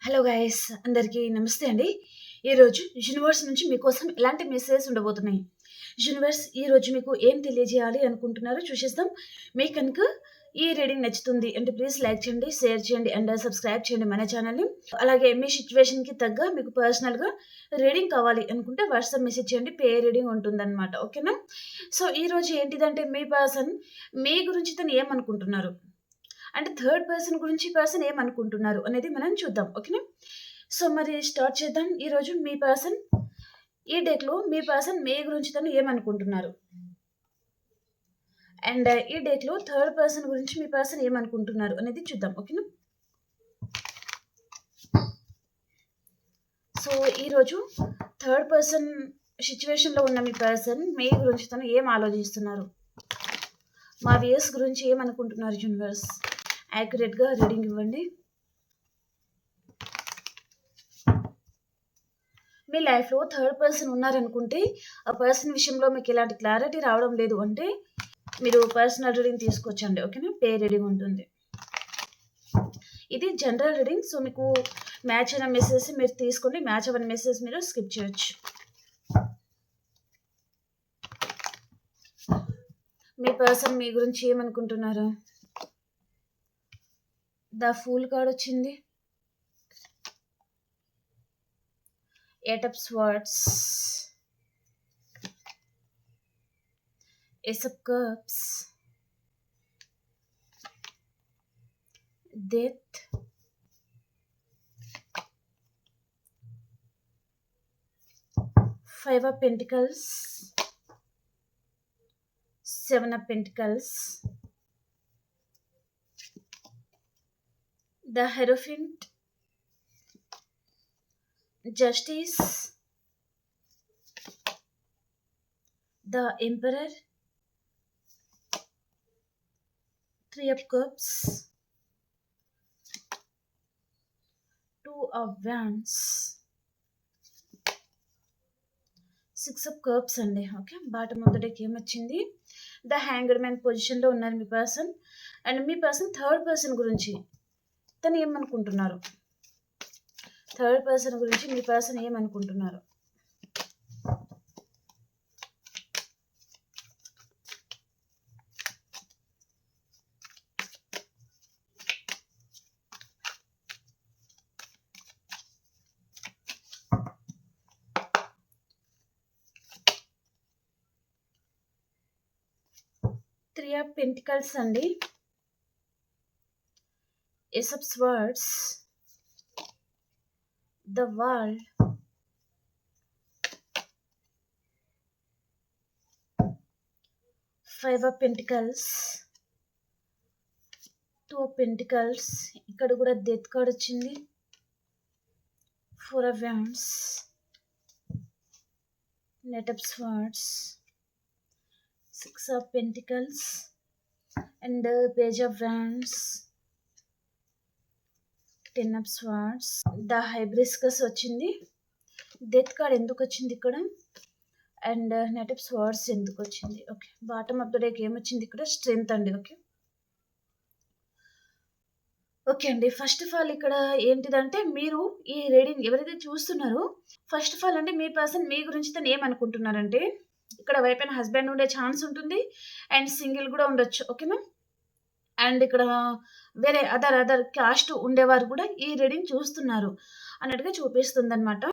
Hello guys, అందరికీ నమస్తే అండి. ఈరోజు యూనివర్స్ నుంచి మీకోసం ఎలాంటి మెసేజెస్ ఉండబోతున్నాయి, యూనివర్స్ ఈరోజు మీకు ఏం తెలియజేయాలి అనుకుంటున్నారో చూసేద్దాం. మీకు కనుక ఈ రీడింగ్ నచ్చుతుంది అంటే ప్లీజ్ లైక్ చేయండి, షేర్ చేయండి అండ్ సబ్స్క్రైబ్ చేయండి మన ఛానల్ని. అలాగే మీ సిచ్యువేషన్కి తగ్గ మీకు పర్సనల్గా రీడింగ్ కావాలి అనుకుంటే వాట్సాప్ మెసేజ్ చేయండి, పే రీడింగ్ ఉంటుందన్నమాట. ఓకేనా? సో ఈరోజు ఏంటిదంటే మీ పర్సన్ మీ గురించి తను ఏమనుకుంటున్నారు అంటే థర్డ్ పర్సన్ గురించి పర్సన్ ఏమనుకుంటున్నారు అనేది మనం చూద్దాం. ఓకేనా? సో మరి స్టార్ట్ చేద్దాం. ఈరోజు మీ పర్సన్ ఈ డేట్లో మీ పర్సన్ మీ గురించి తను ఏమనుకుంటున్నారు అండ్ ఈ డేట్లో థర్డ్ పర్సన్ గురించి మీ పర్సన్ ఏమనుకుంటున్నారు అనేది చూద్దాం. ఓకేనా? సో ఈరోజు థర్డ్ పర్సన్ సిచ్యువేషన్లో ఉన్న మీ పర్సన్ మీ గురించి తను ఏం ఆలోచిస్తున్నారు, మా వ్యూస్ గురించి ఏమనుకుంటున్నారు, యూనివర్స్ యాక్యురేట్గా రీడింగ్ ఇవ్వండి. మీ లైఫ్లో థర్డ్ పర్సన్ ఉన్నారనుకుంటే ఆ పర్సన్ విషయంలో మీకు ఎలాంటి క్లారిటీ రావడం లేదు అంటే మీరు పర్సనల్ రీడింగ్ తీసుకోవచ్చండి. ఓకేనా? పే రీడింగ్ ఉంటుంది. ఇది జనరల్ రీడింగ్. సో మీకు మ్యాచ్ అయిన మెసేజ్ మీరు తీసుకోండి, మ్యాచ్ అవ్వని మెసేజ్ మీరు స్కిప్ చేయొచ్చు. మీ పర్సన్ మీ గురించి ఏమనుకుంటున్నారు? ద ఫూల్ కార్డ్ వచ్చింది, eight of swords, ace of cups, death, five of pentacles, seven of pentacles, the Hierophant, Justice, the Emperor, Three of Cups, Two of Wands, Six of Cups అండి. Okay, bottom of the deck ఏమొచ్చింది? The hanged man పొజిషన్లో ఉన్నారు మీ person. And మీ person third person గురించి తను ఏమనుకుంటున్నారు, third person గురించి మీ పర్సన్ ఏమనుకుంటున్నారు? త్రీ ఆఫ్ పెంటికల్స్ అండి, ace of swords, the world, five of pentacles, two of pentacles, ఇక్కడ కూడా డెత్ కార్డ్ వచ్చింది, four of wands, knight of swords, six of pentacles and page of wands, ten of swords, the hibiscus వచ్చింది. Death card ఎందుకు వచ్చింది ఇక్కడ? And night of swords ఎందుకు వచ్చింది? Okay, bottom of the డేకి ఏమొచ్చింది ఇక్కడ? స్ట్రెంగ్త్ అండి. ఓకే ఓకే అండి. ఫస్ట్ ఆఫ్ ఆల్ ఇక్కడ ఏంటిదంటే మీరు ఈ రీడింగ్ ఎవరైతే చూస్తున్నారో ఫస్ట్ ఆఫ్ ఆల్ అంటే మీ పర్సన్ మీ గురించి తను ఏమనుకుంటున్నారంటే ఇక్కడ వైఫ్ అండ్ హస్బెండ్ ఉండే ఛాన్స్ ఉంటుంది అండ్ సింగిల్ కూడా ఉండొచ్చు. ఓకేనా? అండ్ ఇక్కడ వేరే అదర్ కాస్ట్ ఉండేవారు కూడా ఈ రీడింగ్ చూస్తున్నారు అన్నట్టుగా చూపిస్తుంది అనమాట.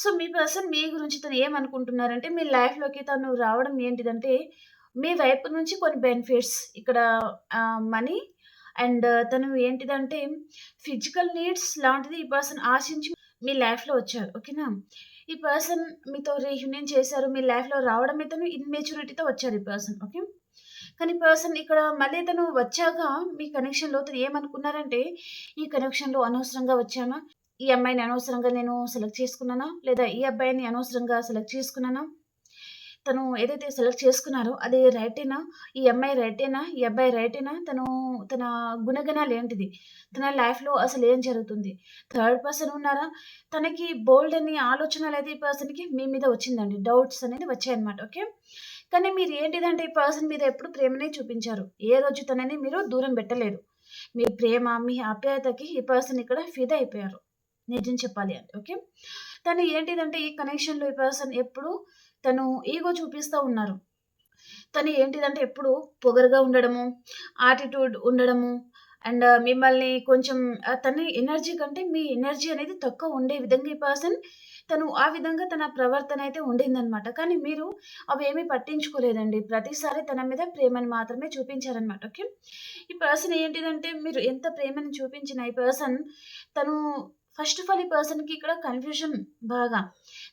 సో మీ పర్సన్ మీ గురించి తను ఏమనుకుంటున్నారంటే మీ లైఫ్లోకి తను రావడం ఏంటిదంటే మీ వైపు నుంచి కొన్ని బెనిఫిట్స్ ఇక్కడ మనీ అండ్ తను ఏంటిదంటే ఫిజికల్ నీడ్స్ లాంటిది ఈ పర్సన్ ఆశించి మీ లైఫ్లో వచ్చారు. ఓకేనా? ఈ పర్సన్ మీతో రీయూనియన్ చేశారు, మీ లైఫ్లో రావడం తను ఇన్మెచ్యూరిటీతో వచ్చారు ఈ పర్సన్. ఓకే, కానీ పర్సన్ ఇక్కడ మళ్ళీ తను వచ్చాక మీ కనెక్షన్లో తను ఏమనుకున్నారంటే ఈ కనెక్షన్లో అనవసరంగా వచ్చానా, ఈ అమ్మాయిని అనవసరంగా నేను సెలెక్ట్ చేసుకున్నానా, లేదా ఈ అబ్బాయిని అనవసరంగా సెలెక్ట్ చేసుకున్నానా, తను ఏదైతే సెలెక్ట్ చేసుకున్నారో అది రైటేనా, ఈ అమ్మాయి రైటేనా, ఈ అబ్బాయి రైటేనా, తన గుణగణాలు ఏంటిది, తన లైఫ్లో అసలు ఏం జరుగుతుంది, థర్డ్ పర్సన్ ఉన్నారా, తనకి బోల్డ్ అని ఆలోచనలు అయితే ఈ పర్సన్కి మీ మీద వచ్చిందండి, డౌట్స్ అనేది వచ్చాయన్నమాట. ఓకే, కానీ మీరు ఏంటిదంటే ఈ పర్సన్ మీద ఎప్పుడు ప్రేమనే చూపించారు, ఏ రోజు తనని మీరు దూరం పెట్టలేదు. మీ ప్రేమ మీ ఆప్యాయతకి ఈ పర్సన్ ఇక్కడ ఫిదా అయిపోయారు. నిజం చెప్పాలి అంటే. ఓకే. తను ఏంటిదంటే ఈ కనెక్షన్‌లో ఈ పర్సన్ ఎప్పుడు తను ఈగో చూపిస్తా ఉన్నారు. తను ఏంటిదంటే ఎప్పుడు పొగరుగా ఉండడము, యాటిట్యూడ్ ఉండడము మిమ్మల్ని కొంచెం తన ఎనర్జీ కంటే మీ ఎనర్జీ అనేది తక్కువ ఉండే విధంగా ఈ పర్సన్ తను ఆ విధంగా తన ప్రవర్తన అయితే ఉండిందనమాట. కానీ మీరు అవేమీ పట్టించుకోలేదండి. ప్రతిసారి తన మీద ప్రేమను మాత్రమే చూపించారనమాట. ఓకే. ఈ పర్సన్ ఏంటిదంటే మీరు ఎంత ప్రేమను చూపించినా ఈ పర్సన్ తను ఫస్ట్ ఆఫ్ ఆల్ ఈ పర్సన్‌కి ఇక్కడ కన్‌ఫ్యూజన్ బాగా.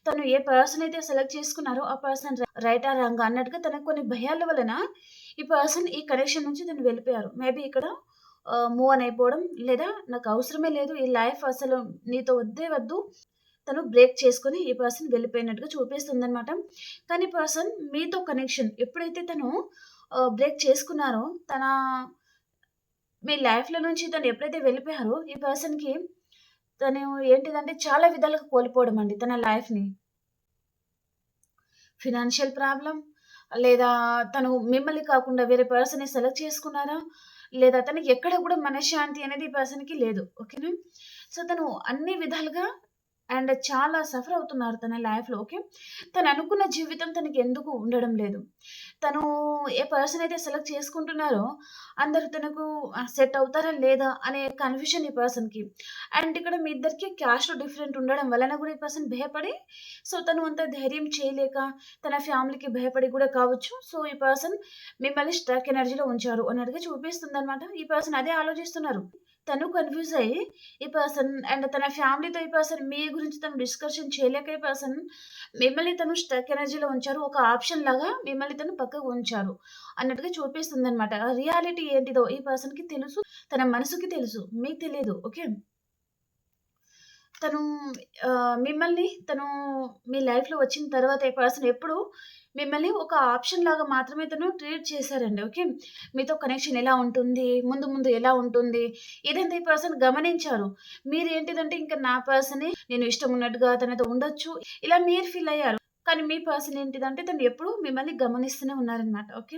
తను ఏ పర్సన్ అయితే సెలెక్ట్ చేసుకున్నారో ఆ పర్సన్ రైటా? రాంగా? అన్నట్టుగా తనకు కొన్ని భయాల వలన ఈ పర్సన్ ఈ కనెక్షన్ నుంచి తను వెళ్ళిపోయారు. మేబీ ఇక్కడ మూవ్ ఆన్ అయిపోవడం లేదా నాకు అవసరమే లేదు. ఈ లైఫ్ అసలు నీతో వద్దే వద్దు. తను బ్రేక్ చేసుకొని ఈ పర్సన్ వెళ్ళిపోయినట్టుగా చూపిస్తుందనమాట. కానీ పర్సన్ మీతో కనెక్షన్ ఎప్పుడైతే తను బ్రేక్ చేసుకున్నారో మీ లైఫ్‌లో నుంచి తను ఎప్పుడైతే వెళ్ళిపోయారో ఈ పర్సన్‌కి తను ఏంటిదంటే చాలా విధాలుగా కోల్పోవడం అండి తన లైఫ్‌ని. ఫినాన్షియల్ ప్రాబ్లమ్ లేదా తను మిమ్మల్ని కాకుండా వేరే పర్సన్‌ని సెలెక్ట్ చేసుకున్నారా? లేదా తనకి ఎక్కడ కూడా మనశ్శాంతి అనేది ఈ పర్సన్‌కి లేదు. ఓకేనా? సో, తను అన్ని విధాలుగా చాలా సఫర్ అవుతున్నారు తన లైఫ్‌లో. ఓకే. తను అనుకున్న జీవితం తనకెందుకు ఉండడం లేదు. తను ఏ పర్సన్ అయితే సెలెక్ట్ చేసుకుంటున్నారో అందరూ తనకు సెట్ అవుతారా లేదా అనే కన్‌ఫ్యూజన్ ఈ పర్సన్‌కి. ఇక్కడ మీ ఇద్దరికి క్యాస్ట్ డిఫరెంట్ ఉండడం వలన కూడా ఈ పర్సన్ భయపడి సో, తను అంత ధైర్యం చేయలేక తన ఫ్యామిలీకి భయపడి కూడా కావచ్చు. సో, ఈ పర్సన్ మిమ్మల్ని స్ట్రక్ ఎనర్జీలో ఉంచారు అన్నట్టుగా చూపిస్తుందనమాట. ఈ పర్సన్ అదే ఆలోచిస్తున్నారు. తను కన్‌ఫ్యూజ్ అయ్యి ఈ పర్సన్ తన ఫ్యామిలీతో ఈ పర్సన్ మీ గురించి తను డిస్కషన్ చేయలేక ఈ పర్సన్ మిమ్మల్ని తను స్టక్ ఎనర్జీలో ఉంచారు. ఒక ఆప్షన్ లాగా మిమ్మల్ని తను పక్కకు ఉంచారు అన్నట్టుగా చూపిస్తుందనమాట. రియాలిటీ ఏంటిదో ఈ పర్సన్‌కి తెలుసు. తన మనసుకి తెలుసు. మీకు తెలీదు. ఓకే. తను తను మీ లైఫ్‌లో వచ్చిన తర్వాత ఈ పర్సన్ ఎప్పుడు మిమ్మల్ని ఒక ఆప్షన్ లాగా మాత్రమే తను ట్రీట్ చేశారండి. ఓకే. మీతో కనెక్షన్ ఎలా ఉంటుంది? ముందు ముందు ఎలా ఉంటుంది? ఇదంతా ఈ పర్సన్ గమనించారు. మీరేంటిదంటే ఇంక నా పర్సనే నేను ఇష్టం ఉన్నట్టుగా తనతో ఉండొచ్చు. ఇలా మీరు ఫీల్ అయ్యారు. కానీ మీ పర్సన్ ఏంటిదంటే తను ఎప్పుడూ మిమ్మల్ని గమనిస్తూనే ఉన్నారనమాట. ఓకే.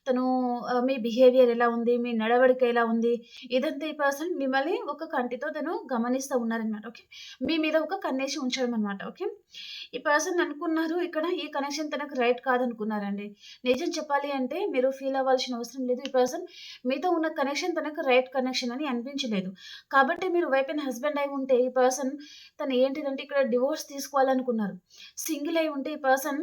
తను మీ బిహేవియర్ ఎలా ఉంది? మీ నడవడిక ఎలా ఉంది? ఇదంతా ఈ పర్సన్ మిమ్మల్ని ఒక కంటితో తను గమనిస్తా ఉన్నారనమాట. ఓకే. మీ మీద ఒక కన్నేసి ఉంచడం అనమాట. ఓకే. ఈ పర్సన్ అనుకున్నారు ఇక్కడ ఈ కనెక్షన్ తనకు రైట్ కాదనుకున్నారండి. నిజం చెప్పాలి అంటే మీరు ఫీల్ అవ్వాల్సిన అవసరం లేదు. ఈ పర్సన్ మీతో ఉన్న కనెక్షన్ తనకు రైట్ కనెక్షన్ అని అనిపించలేదు. కాబట్టి మీరు వైఫ్ అండ్ హస్బెండ్ అయి ఉంటే ఈ పర్సన్ తను ఏంటిదంటే ఇక్కడ డివోర్స్ తీసుకోవాలనుకున్నారు. సింగిల్ అయి ఉంటే ఈ పర్సన్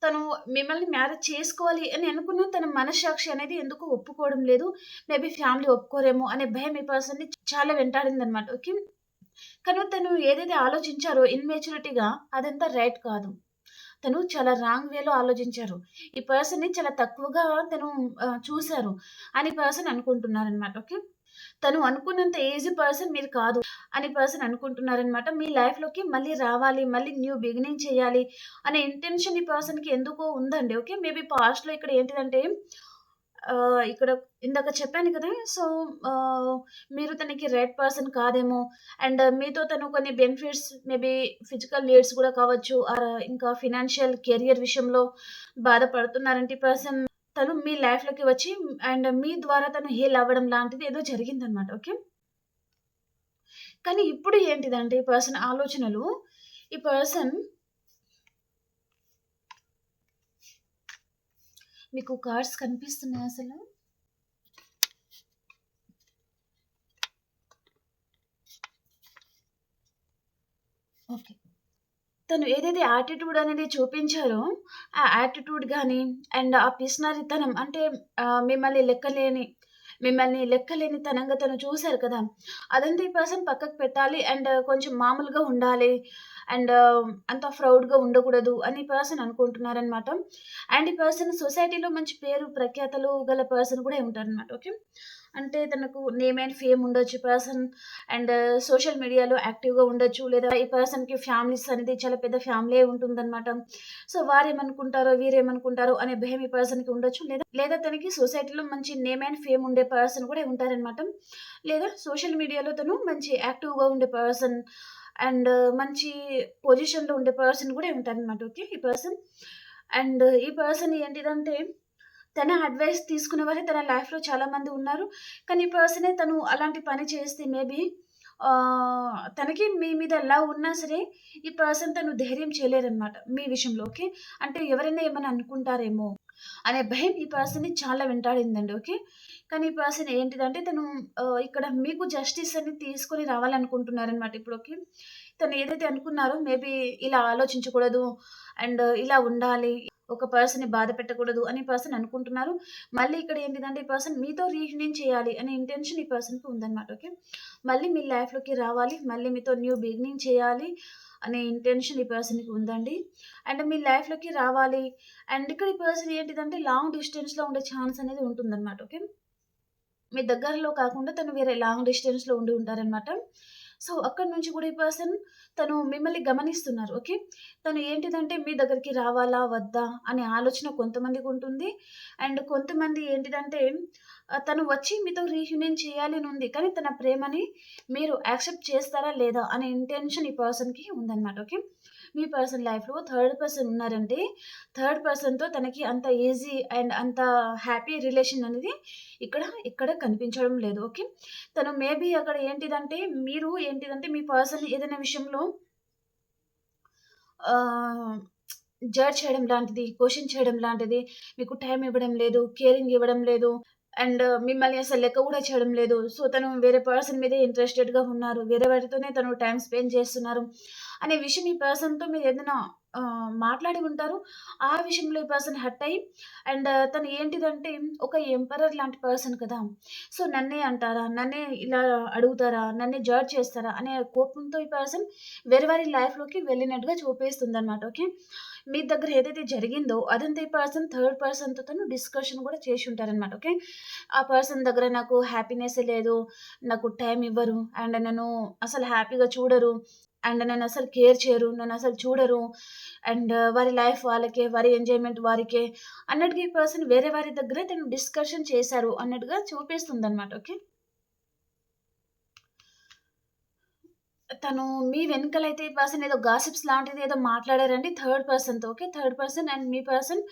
తను మిమ్మల్ని మ్యారేజ్ చేసుకోవాలి అని అనుకున్న తన మనస్సాక్షి అనేది ఎందుకో ఒప్పుకోవడం లేదు. మేబీ ఫ్యామిలీ ఒప్పుకోరేమో అనే భయం ఈ పర్సన్‌ని చాలా వెంటాడిందనమాట. ఓకే. కానీ తను ఏదైతే ఆలోచించారో ఇమ్మెచ్యూరిటీగా అదంతా రైట్ కాదు. తను చాలా రాంగ్ వేలో ఆలోచించారు. ఈ పర్సన్‌ని చాలా తక్కువగా తను చూసారు అని పర్సన్ అనుకుంటున్నారనమాట. ఓకే. తను అనుకున్నంత ఈజీ పర్సన్ మీరు కాదు అని పర్సన్ అనుకుంటున్నారనమాట. మీ లైఫ్‌లోకి మళ్ళీ రావాలి, మళ్ళీ న్యూ బిగినింగ్ చేయాలి అనే ఇంటెన్షన్ ఈ పర్సన్‌కి ఎందుకో ఉందండి. ఓకే. మేబీ పాస్ట్‌లో ఇక్కడ ఏంటిదంటే ఇక్కడ ఇందాక చెప్పాను కదా! సో, ఆహ్, మీరు తనకి రైట్ పర్సన్ కాదేమో మీతో తను కొన్ని బెనిఫిట్స్ మేబీ ఫిజికల్ నీడ్స్ కూడా కావచ్చు. ఇంకా ఫినాన్షియల్ కెరియర్ విషయంలో బాధపడుతున్నారంటే ఈ పర్సన్ తను మీ లైఫ్‌లోకి వచ్చి మీ ద్వారా తను హీల్ అవ్వడం లాంటిది ఏదో జరిగిందనమాట. ఓకే. కానీ ఇప్పుడు ఏంటిదంటే ఈ పర్సన్ ఆలోచనలు, ఈ పర్సన్ మీకు కార్డ్స్ కనిపిస్తున్నాయా అసలు? ఓకే. తను ఏదైతే యాటిట్యూడ్ అనేది చూపించారో, ఆ యాటిట్యూడ్ గాని ఆ పిసినారితనం అంటే మిమ్మల్ని లెక్కలేనితనంగా తను చూసారు కదా! అదంతా ఈ పర్సన్ పక్కకు పెట్టాలి కొంచెం మామూలుగా ఉండాలి. అండ్ అంత ప్రౌడ్‌గా ఉండకూడదు అని ఈ పర్సన్ అనుకుంటున్నారనమాట. ఈ పర్సన్ సొసైటీలో మంచి పేరు ప్రఖ్యాతలు గల పర్సన్ కూడా ఉంటారనమాట. ఓకే. అంటే తనకు నేమ్ అండ్ ఫేమ్ ఉండొచ్చు ఈ పర్సన్ సోషల్ మీడియాలో యాక్టివ్‌గా ఉండొచ్చు. లేదా ఈ పర్సన్‌కి ఫ్యామిలీస్ అనేది చాలా పెద్ద ఫ్యామిలీయే ఉంటుందనమాట. సో, వారేమనుకుంటారో, వీరేమనుకుంటారో అనే భయం ఈ పర్సన్‌కి ఉండొచ్చు. లేదా తనకి సొసైటీలో మంచి నేమ్ అండ్ ఫేమ్ ఉండే పర్సన్ కూడా ఉంటారనమాట. లేదా సోషల్ మీడియాలో తను మంచి యాక్టివ్‌గా ఉండే పర్సన్ అండ్ మంచి పొజిషన్‌లో ఉండే పర్సన్ కూడా ఉంటారనమాట. ఓకే. ఈ పర్సన్ ఈ పర్సన్ ఏంటిదంటే తన అడ్వైస్ తీసుకునే వారే తన లైఫ్‌లో చాలామంది ఉన్నారు. కానీ ఈ పర్సనే తను అలాంటి పని చేస్తే మేబీ తనకి మీ మీద లవ్ ఉన్నా సరే, ఈ పర్సన్ తను ధైర్యం చేయలేరనమాట మీ విషయంలో. ఓకే. అంటే ఎవరైనా ఏమైనా అనుకుంటారేమో అనే భయం ఈ పర్సన్‌ని చాలా వెంటాడిందండి. ఓకే. కానీ ఈ పర్సన్ ఏంటిదంటే తను ఇక్కడ మీకు జస్టిస్ అనేది తీసుకొని రావాలనుకుంటున్నారనమాట ఇప్పుడు. ఓకే. తను ఏదైతే అనుకున్నారో మేబీ ఇలా ఆలోచించకూడదు అండ్ ఇలా ఉండాలి. ఒక పర్సన్‌ని బాధ పెట్టకూడదు అని పర్సన్ అనుకుంటున్నారు. మళ్ళీ ఇక్కడ ఏంటిదంటే ఈ పర్సన్ మీతో రీయూనియన్ చేయాలి అనే ఇంటెన్షన్ ఈ పర్సన్‌కి ఉందనమాట. ఓకే. మళ్ళీ మీ లైఫ్‌లోకి రావాలి. మళ్ళీ మీతో న్యూ బిగినింగ్ చేయాలి అనే ఇంటెన్షన్ ఈ పర్సన్‌కి ఉందండి. అండ్ మీ లైఫ్‌లోకి రావాలి అండ్ ఇక్కడ ఈ పర్సన్ ఏంటిదంటే లాంగ్ డిస్టెన్స్‌లో ఉండే ఛాన్స్ అనేది ఉంటుందనమాట. ఓకే. మీ దగ్గరలో కాకుండా తను వేరే లాంగ్ డిస్టెన్స్‌లో ఉండి ఉంటారనమాట. సో, అక్కడి నుంచి కూడా ఈ పర్సన్ తను మిమ్మల్ని గమనిస్తున్నారు. ఓకే. తను ఏంటిదంటే మీ దగ్గరికి రావాలా? వద్దా? అనే ఆలోచన కొంతమందికుంటుంది. అండ్ కొంతమంది ఏంటిదంటే తను వచ్చి మీతో రీయూనియన్ చేయాలి అని ఉంది. కానీ తన ప్రేమని మీరు యాక్సెప్ట్ చేస్తారా? లేదా? అనే ఇంటెన్షన్ ఈ పర్సన్‌కి ఉందనమాట. ఓకే. మీ పర్సన్ లైఫ్‌లో థర్డ్ పర్సన్ ఉన్నారంటే, థర్డ్ పర్సన్‌తో తనకి అంత ఈజీ అండ్ అంత హ్యాపీ రిలేషన్ అనేది ఇక్కడ కనిపించడం లేదు. ఓకే. తను మేబీ అక్కడ ఏంటిదంటే, మీరు ఏంటిదంటే మీ పర్సన్ ఏదైనా విషయంలో ఆహ్, జడ్జ్ చేయడం లాంటిది, క్వెషన్ చేయడం లాంటిది, మీకు టైమ్ ఇవ్వడం లేదు, కేరింగ్ ఇవ్వడం లేదు. అండ్ మిమ్మల్ని అసలు లెక్క గూడా చేయడం లేదు. సో, తను వేరే పర్సన్ మీదే ఇంట్రెస్టెడ్‌గా ఉన్నారు. వేరే వారితోనే తను టైమ్ స్పెండ్ చేస్తున్నారు. అనే విషయం ఈ పర్సన్‌తో మీరేదైనా మాట్లాడి ఉంటారు. ఆ విషయంలో ఈ పర్సన్ హర్ట్ అయ్యి అండ్ తను ఏంటిదంటే ఒక ఎంపరర్ లాంటి పర్సన్ కదా! సో, నన్నే అంటారా? నన్నే ఇలా అడుగుతారా? నన్నే జడ్జ్ చేస్తారా? అనే కోపంతో ఈ పర్సన్ వేరే వారి లైఫ్‌లోకి వెళ్ళినట్టుగా చూపిస్తుందనమాట. ఓకే. మీ దగ్గర ఏదైతే జరిగిందో అదంతా ఈ పర్సన్ థర్డ్ పర్సన్‌తో తను డిస్కషన్ గూడా చేసి ఉంటారనమాట. ఓకే. ఆ పర్సన్ దగ్గర నాకు హ్యాపీనెస్సే లేదు. నాకు టైమ్ ఇవ్వరు. అండ్ నన్ను అసలు హ్యాపీగా చూడరు. అండ్ నన్నసలు కేర్ చేయరు. నన్నసలు చూడరు. అండ్ వారి లైఫ్ వాళ్ళకే, వారి ఎంజాయ్‌మెంట్ వారికే అన్నట్టుగా ఈ పర్సన్ వేరే వారి దగ్గర తను డిస్కషన్ చేశారు అన్నట్టుగా చూపిస్తుందనమాట. ఓకే. తను మీ వెనకాలైతే ఈ పర్సన్ ఏదో గాసిప్స్ లాంటిది ఏదో మాట్లాడారండి థర్డ్ పర్సన్‌తో. ఓకే. థర్డ్ పర్సన్ అండ్ మీ పర్సన్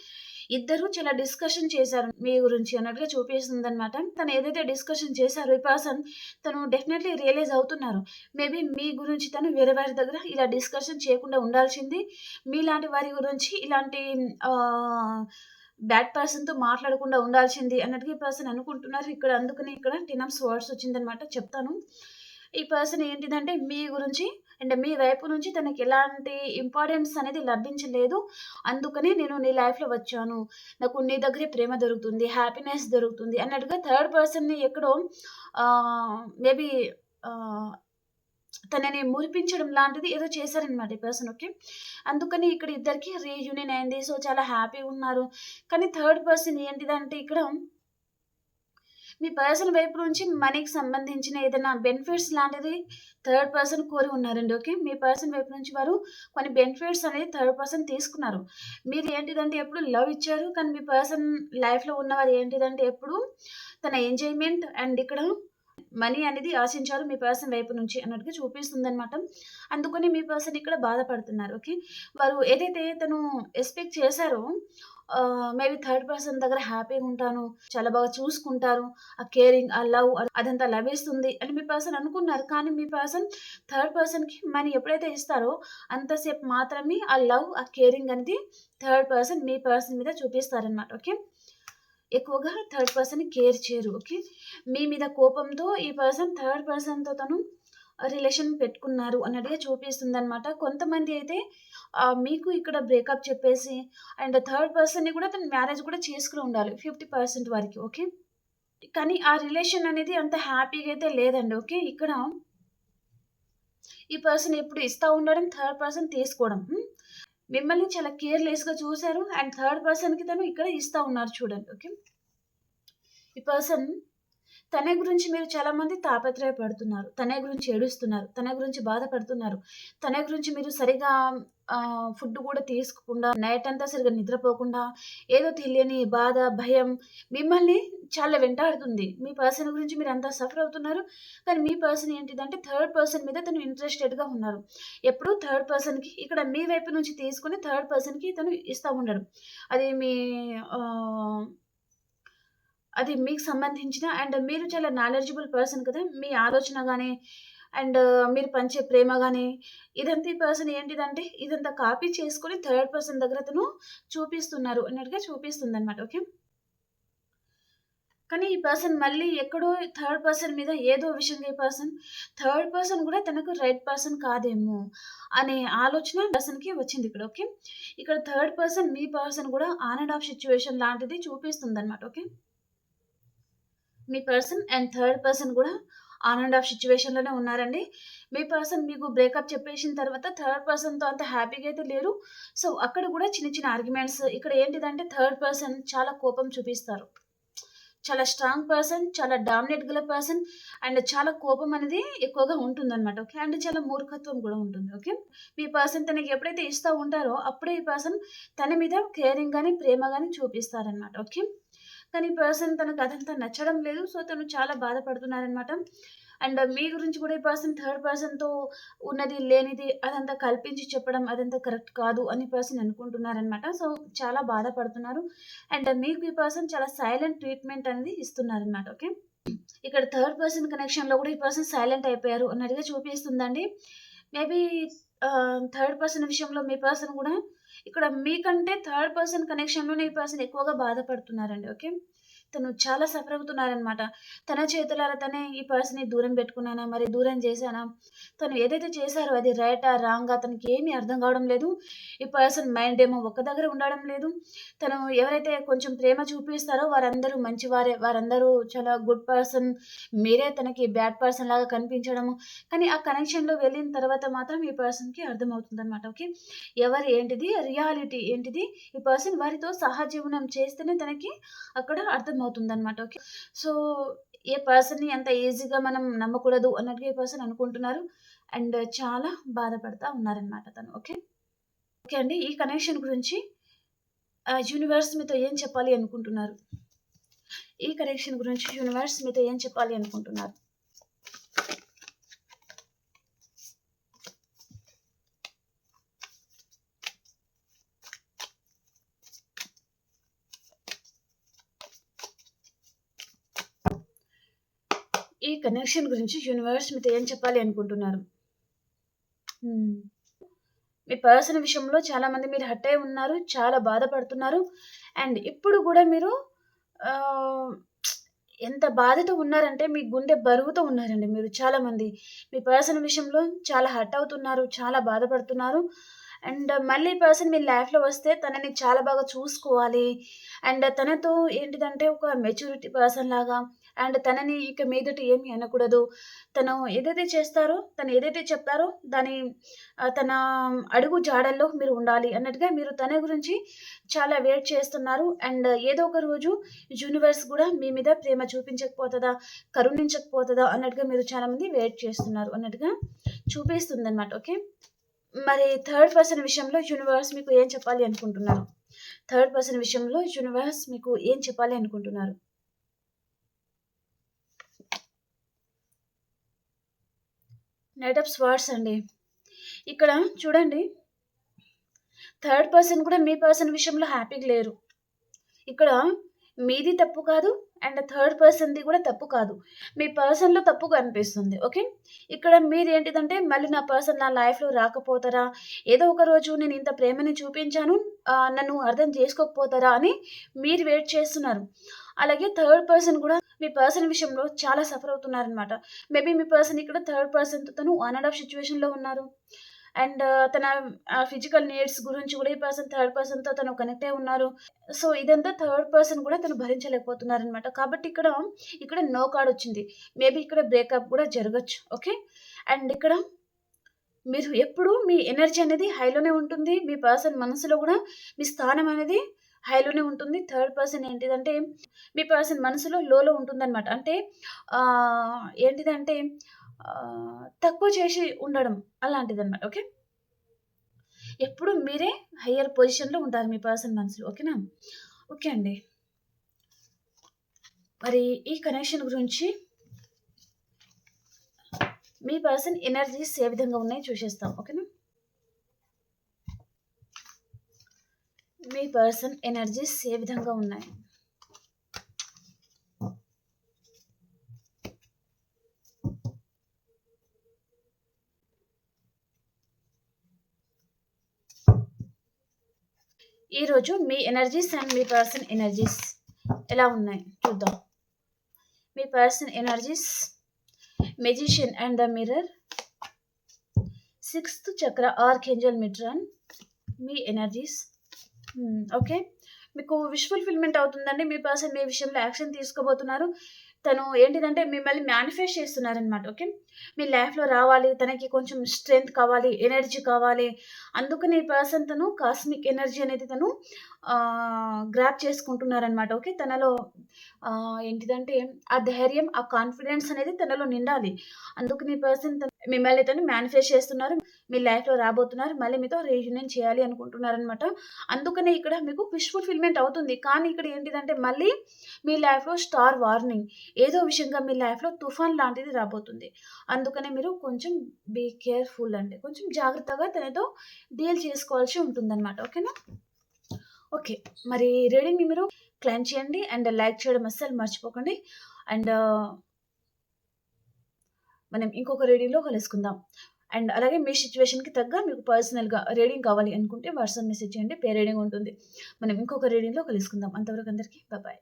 ఇద్దరు చాలా డిస్కషన్ చేశారు మీ గురించి అన్నట్టుగా చూపిస్తుందనమాట. తను ఏదైతే డిస్కషన్ చేశారో ఈ పర్సన్ తను డెఫినైట్‌లీ రియలైజ్ అవుతున్నారు. మేబీ మీ గురించి తను వేరే వారి దగ్గర ఇలా డిస్కషన్ చేయకుండా ఉండాల్సింది. మీలాంటి వారి గురించి ఇలాంటి ఆహ్, బ్యాడ్ పర్సన్‌తో మాట్లాడకుండా ఉండాల్సింది అన్నట్టుగా ఈ పర్సన్ అనుకుంటున్నారు. ఇక్కడ అందుకని ఇక్కడ 10 ఆఫ్ స్వర్డ్స్ వచ్చిందనమాట చెప్తాను. ఈ పర్సన్ ఏంటిదంటే మీ గురించి అండ్ మీ వైపు నుంచి తనకెలాంటి ఇంపార్టెన్స్ అనేది లభించలేదు. అందుకనే నేను నీ లైఫ్‌లో వచ్చాను. నాకు నీ దగ్గరే ప్రేమ దొరుకుతుంది, హ్యాపీనెస్ దొరుకుతుంది అన్నట్టుగా థర్డ్ పర్సన్‌ని ఎక్కడో మేబీ ఆహ్, తనని మురిపించడం లాంటిది ఏదో చేశారనమాట ఈ పర్సన్. ఓకే. అందుకని ఇక్కడ ఇద్దరికి రీయూనియన్ అయింది. సో, చాలా హ్యాపీగున్నారు. కానీ థర్డ్ పర్సన్ ఏంటిదంటే ఇక్కడ మీ పర్సన్ వైపు నుంచి మనీకి సంబంధించిన ఏదైనా బెనిఫిట్స్ లాంటిది థర్డ్ పర్సన్ కోరి ఉన్నారండి. ఓకే. మీ పర్సన్ వైపు నుంచి వారు కొన్ని బెనిఫిట్స్ అనేది థర్డ్ పర్సన్ తీసుకున్నారు. మీరు ఏంటిదంటే ఎప్పుడు లవ్ ఇచ్చారు. కానీ మీ పర్సన్ లైఫ్‌లో ఉన్నవారు ఏంటిదంటే ఎప్పుడు తన ఎంజాయ్‌మెంట్ అండ్ ఇక్కడ మనీ అనేది ఆశించారు మీ పర్సన్ వైపు నుంచి అన్నట్టుగా చూపిస్తుందనమాట. అందుకని మీ పర్సన్ ఇక్కడ బాధపడుతున్నారు. ఓకే. వారు ఏదైతే తను ఎక్స్‌పెక్ట్ చేశారో మేబీ థర్డ్ పర్సన్ దగ్గర హ్యాపీగుంటాను. చాలా బాగా చూసుకుంటారు. ఆ కేరింగ్, ఆ లవ్ అదంతా లభిస్తుంది అని మీ పర్సన్ అనుకున్నారు. కానీ మీ పర్సన్ థర్డ్ పర్సన్‌కి మనీ ఎప్పుడైతే ఇస్తారో అంతసేపు మాత్రమే ఆ లవ్, ఆ కేరింగ్ అనేది థర్డ్ పర్సన్ మీ పర్సన్ మీద చూపిస్తారనమాట. ఓకే. ఎక్కువగా థర్డ్ పర్సన్‌ని కేర్ చేయరు. ఓకే. మీ మీద కోపంతో ఈ పర్సన్ థర్డ్ పర్సన్‌తో తను రిలేషన్ పెట్టుకున్నారు అన్నట్టుగా చూపిస్తుందనమాట. కొంతమంది అయితే మీకు ఇక్కడ బ్రేకప్ చెప్పేసి అండ్ థర్డ్ పర్సన్‌ని కూడా తను మ్యారేజ్ కూడా చేసుకొని ఉండాలి. 50% వరకి. ఓకే. కానీ ఆ రిలేషన్ అనేది అంత హ్యాపీగా అయితే లేదండి. ఓకే. ఇక్కడ ఈ పర్సన్ ఎప్పుడు ఇస్తా ఉండడం, థర్డ్ పర్సన్ తీసుకోవడం. మిమ్మల్ని చాలా కేర్‌లెస్‌గా చూసారు. అండ్ థర్డ్ పర్సన్‌కి తను ఇక్కడ ఇస్తా ఉన్నారు చూడండి. ఓకే. ఈ పర్సన్ తన గురించి మీరు చాలామంది తాపత్రయపడుతున్నారు. తన గురించి ఏడుస్తున్నారు. తన గురించి బాధపడుతున్నారు. తన గురించి మీరు సరిగా ఫుడ్ కూడా తీసుకోకుండా, నైట్ అంతా సరిగ్గా నిద్రపోకుండా, ఏదో తెలియని బాధ, భయం మిమ్మల్ని చాలా వెంటాడుతుంది. మీ పర్సన్ గురించి మీరంతా సఫర్ అవుతున్నారు. కానీ మీ పర్సన్ ఏంటిదంటే థర్డ్ పర్సన్ మీద తను ఇంట్రెస్టెడ్‌గా ఉన్నారు. ఎప్పుడు థర్డ్ పర్సన్‌కి ఇక్కడ మీ వైపు నుంచి తీసుకొని థర్డ్ పర్సన్‌కి తను ఇస్తా ఉండడం. అది మీ ఆహ్ అది మీకు సంబంధించిన అండ్ మీరు చాలా నాలెడ్జబుల్ పర్సన్ కదా! మీ ఆలోచన గాని, అండ్ మీరు పంచే ప్రేమ గాని, ఇదంతా ఈ పర్సన్ ఏంటిదంటే, ఇదంతా కాపీ చేసుకొని థర్డ్ పర్సన్ దగ్గర తను చూపిస్తున్నారు అన్నట్టుగా చూపిస్తుందనమాట. ఓకే. కానీ ఈ పర్సన్ మళ్ళీ ఎక్కడో థర్డ్ పర్సన్ మీద ఏదో విషయంగా ఈ థర్డ్ పర్సన్ కూడా తనకు రైట్ పర్సన్ కాదేమో అనే ఆలోచన పర్సన్‌కి వచ్చిందిక్కడ. ఓకే. ఇక్కడ థర్డ్ పర్సన్ మీ పర్సన్ కూడా ఆన్ అండ్ ఆఫ్ సిట్యుయేషన్ లాంటిది చూపిస్తుందనమాట. ఓకే. మీ పర్సన్ అండ్ థర్డ్ పర్సన్ కూడా ఆన్ అండ్ ఆఫ్ సిట్యుయేషన్‌లోనే ఉన్నారండి. మీ పర్సన్ మీకు బ్రేకప్ చెప్పేసిన తర్వాత థర్డ్ పర్సన్‌తో అంత హ్యాపీగా అయితే లేరు. సో, అక్కడ కూడా చిన్న చిన్న ఆర్గ్యుమెంట్స్ ఇక్కడ ఏంటిదంటే థర్డ్ పర్సన్ చాలా కోపం చూపిస్తారు. చాలా స్ట్రాంగ్ పర్సన్, చాలా డామినేట్ గల పర్సన్ అండ్ చాలా కోపం అనేది ఎక్కువగా ఉంటుందనమాట. ఓకే. అండ్ చాలా మూర్ఖత్వం కూడా ఉంటుంది. ఓకే. మీ పర్సన్ తనకి ఎప్పుడైతే ఇస్తా ఉంటారో అప్పుడే ఈ పర్సన్ తన మీద కేరింగ్ గాని, ప్రేమ గాని చూపిస్తారనమాట. ఓకే. కానీ ఈ పర్సన్ తనకు అదంతా నచ్చడం లేదు. సో, తను చాలా బాధపడుతున్నారనమాట. అండ్ మీ గురించి కూడా ఈ పర్సన్ థర్డ్ పర్సన్‌తో ఉన్నది, లేనిది అదంతా కల్పించి చెప్పడం అదంతా కరెక్ట్ కాదు అని పర్సన్ అనుకుంటున్నారనమాట. సో, చాలా బాధపడుతున్నారు. అండ్ మీకు ఈ పర్సన్ చాలా సైలెంట్ ట్రీట్‌మెంట్ అనేది ఇస్తున్నారనమాట. ఓకే. ఇక్కడ థర్డ్ పర్సన్ కనెక్షన్‌లో కూడా ఈ పర్సన్ సైలెంట్ అయిపోయారు అన్నట్టుగా చూపిస్తుందండి. మేబీ థర్డ్ పర్సన్ విషయంలో మీ పర్సన్ కూడా ఇక్కడ మీకంటే థర్డ్ పర్సన్ కనెక్షన్‌లోనే ఈ పర్సన్ ఎక్కువగా బాధపడుతున్నారండి. ఓకే. తను చాలా సఫర్ అవుతున్నారనమాట. తన చేతులారా తనే ఈ పర్సన్‌ని దూరం పెట్టుకున్నానా? మరి దూరం చేశానా? తను ఏదైతే చేశారో అది రైటా? రాంగా? తనకేమీ అర్థం కావడం లేదు. ఈ పర్సన్ మైండ్ ఏమో ఒక్క దగ్గర ఉండడం లేదు. తను ఎవరైతే కొంచెం ప్రేమ చూపిస్తారో వారందరూ మంచివారే. వారందరూ చాలా గుడ్ పర్సన్. మీరే తనకి బ్యాడ్ పర్సన్ లాగా కనిపించడము. కానీ ఆ కనెక్షన్‌లో వెళ్ళిన తర్వాత మాత్రం ఈ పర్సన్‌కి అర్థమవుతుందనమాట. ఓకే. ఎవరు ఏంటిది? రియాలిటీ ఏంటిది? ఈ పర్సన్ వారితో సహజీవనం చేస్తేనే తనకి అక్కడ అర్థమవుతుందనమాట. ఓకే. సో, ఏ పర్సన్‌ని అంత ఈజీగా మనం నమ్మకూడదు అన్నట్టుగా ఈ పర్సన్ అనుకుంటున్నారు. అండ్ చాలా బాధపడతా ఉన్నారనమాట తను. ఓకే. ఓకే అండి. ఈ కనెక్షన్ గురించి యూనివర్స్ మీతో ఏం చెప్పాలి అనుకుంటున్నారు? ఈ కనెక్షన్ గురించి యూనివర్స్ మీతో ఏం చెప్పాలి అనుకుంటున్నారు? ఈ కనెక్షన్ గురించి యూనివర్స్ మీతో ఏం చెప్పాలి అనుకుంటున్నారు? మీ పర్సన్ విషయంలో చాలామంది మీరు హర్ట్ అయి ఉన్నారు. చాలా బాధపడుతున్నారు. అండ్ ఇప్పుడు గూడా మీరు ఆహ్, ఎంత బాధతో ఉన్నారంటే మీ గుండె బరువుతో ఉన్నారండి మీరు చాలామంది. మీ పర్సన్ విషయంలో చాలా హర్ట్ అవుతున్నారు. చాలా బాధపడుతున్నారు. అండ్ మళ్ళీ పర్సన్ మీ లైఫ్‌లో వస్తే తనని చాలా బాగా చూసుకోవాలి. అండ్ తనతో ఏంటిదంటే ఒక మెచ్యూరిటీ పర్సన్ లాగా అండ్ తనని ఇక మీదట ఏమి అనకూడదు. తను ఏదైతే చేస్తారో, తను ఏదైతే చెప్తారో దాని తన అడుగు జాడల్లో మీరు ఉండాలి అన్నట్టుగా మీరు తన గురించి చాలా వెయిట్ చేస్తున్నారు. అండ్ ఏదో ఒక రోజు యూనివర్స్ గూడా మీ మీద ప్రేమ చూపించకపోతదా, కరుణించకపోతదా అన్నట్టుగా మీరు చాలామంది వెయిట్ చేస్తున్నారు అన్నట్టుగా చూపిస్తుందనమాట. ఓకే. మరి థర్డ్ పర్సన్ విషయంలో యూనివర్స్ మీకు ఏం చెప్పాలి అనుకుంటున్నారు? థర్డ్ పర్సన్ విషయంలో యూనివర్స్ మీకు ఏం చెప్పాలి అనుకుంటున్నారు? నైట్ ఆఫ్ స్వార్డ్స్ అండి. ఇక్కడ చూడండి థర్డ్ పర్సన్ కూడా మీ పర్సన్ విషయంలో హ్యాపీగా లేరు. ఇక్కడ మీది తప్పు కాదు. అండ్ థర్డ్ పర్సన్‌ది కూడా తప్పు కాదు. మీ పర్సన్‌లో తప్పు కనిపిస్తుంది. ఓకే. ఇక్కడ మీరేంటిదంటే మళ్ళీ నా పర్సన్ నా లైఫ్‌లో రాకపోతారా? ఏదో ఒక రోజు నేను ఇంత ప్రేమని చూపించాను. నన్ను అర్థం చేసుకోకపోతారా అని మీరు వెయిట్ చేస్తున్నారు. అలాగే థర్డ్ పర్సన్ కూడా మీ పర్సన్ విషయంలో చాలా సఫర్ అవుతున్నారనమాట. మేబీ మీ పర్సన్ ఇక్కడ థర్డ్ పర్సన్‌తో తను ఆన్ అండ్ ఆఫ్ సిట్యుయేషన్‌లో ఉన్నారు. అండ్ తన ఫిజికల్ నీడ్స్ గురించి కూడా ఈ పర్సన్ థర్డ్ పర్సన్‌తో తను కనెక్ట్ అయి ఉన్నారు. సో, ఇదంతా థర్డ్ పర్సన్ కూడా తను భరించలేకపోతున్నారనమాట. కాబట్టి ఇక్కడ నో కార్డ్ వచ్చింది. మేబీ ఇక్కడ బ్రేకప్ కూడా జరగొచ్చు. ఓకే. అండ్ ఇక్కడ మీరు ఎప్పుడు మీ ఎనర్జీ అనేది హైలోనే ఉంటుంది. మీ పర్సన్ మనసులో కూడా మీ స్థానం అనేది హైలోనే ఉంటుంది. థర్డ్ పర్సన్ ఏంటిదంటే మీ పర్సన్ మనసులో లోలో ఉంటుందనమాట. అంటే ఏంటిదంటే తక్కువ చేసి ఉండడం అలాంటిదనమాట. ఓకే. ఎప్పుడు మీరే హయ్యర్ పొజిషన్‌లో ఉంటారు మీ పర్సన్ మనసులో. ఓకేనా? ఓకే అండి. మరి ఈ కనెక్షన్ గురించి మీ పర్సన్ ఎనర్జీస్ ఏ విధంగా ఉన్నాయో చూసేస్తాం. ఓకేనా? మీ పర్సన్ ఎనర్జీస్ ఏ విధంగా ఉన్నాయి? ఈరోజు మీ ఎనర్జీస్ అండ్ మీ పర్సన్ ఎనర్జీస్ ఎలా ఉన్నాయి చూద్దాం. మీ person energies, magician and the mirror, 6th chakra archangel Metatron, మీ ఎనర్జీస్. ఓకే, మీకు విష్ ఫుల్ఫిల్మెంట్ అవుతుందండి. మీ పర్సన్ మీ విషయంలో యాక్షన్ తీసుకోబోతున్నారు. తను ఏంటిదంటే మిమ్మల్ని మేనిఫెస్ట్ చేస్తున్నారనమాట. ఓకే, మీ లైఫ్లో రావాలి, తనకి కొంచెం స్ట్రెంగ్త్ కావాలి, ఎనర్జీ కావాలి. అందుకని ఈ పర్సన్ తను కాస్మిక్ ఎనర్జీ అనేది తను గ్రాప్ చేసుకుంటున్నారనమాట. ఓకే, తనలో ఏంటిదంటే ఆ ధైర్యం, ఆ కాన్ఫిడెన్స్ అనేది తనలో నిండాలి. అందుకని ఈ పర్సన్ మిమ్మల్ని తను మేనిఫెస్ట్ చేస్తున్నారు, మీ లైఫ్లో రాబోతున్నారు, మళ్ళీ మీతో రీయూనియన్ చేయాలి అనుకుంటున్నారనమాట. అందుకనే ఇక్కడ మీకు విష్ ఫుల్ఫిల్మెంట్ అవుతుంది. కానీ ఇక్కడ ఏంటిదంటే మళ్ళీ మీ లైఫ్లో స్టార్ వార్నింగ్, ఏదో విషయంగా మీ లైఫ్లో తుఫాన్ లాంటిది రాబోతుంది. అందుకనే మీరు కొంచెం బీ కేర్ఫుల్ అండి, కొంచెం జాగ్రత్తగా తనతో డీల్ చేసుకోవాల్సి ఉంటుందన్నమాట. ఓకేనా? ఓకే, మరి రీడింగ్ని మీరు క్లైమ్ చేయండి అండ్ లైక్ చేయడం అస్సలు మర్చిపోకండి. అండ్ మనం ఇంకొక రీడింగ్లో కలుసుకుందాం. అండ్ అలాగే మీ సిచ్యువేషన్కి తగ్గ మీకు పర్సనల్గా రీడింగ్ కావాలి అనుకుంటే వాట్సాప్ మెసేజ్ చేయండి, పే రీడింగ్ ఉంటుంది. మనం ఇంకొక రీడింగ్లో కలుసుకుందాం. అంతవరకు అందరికీ బాయ్.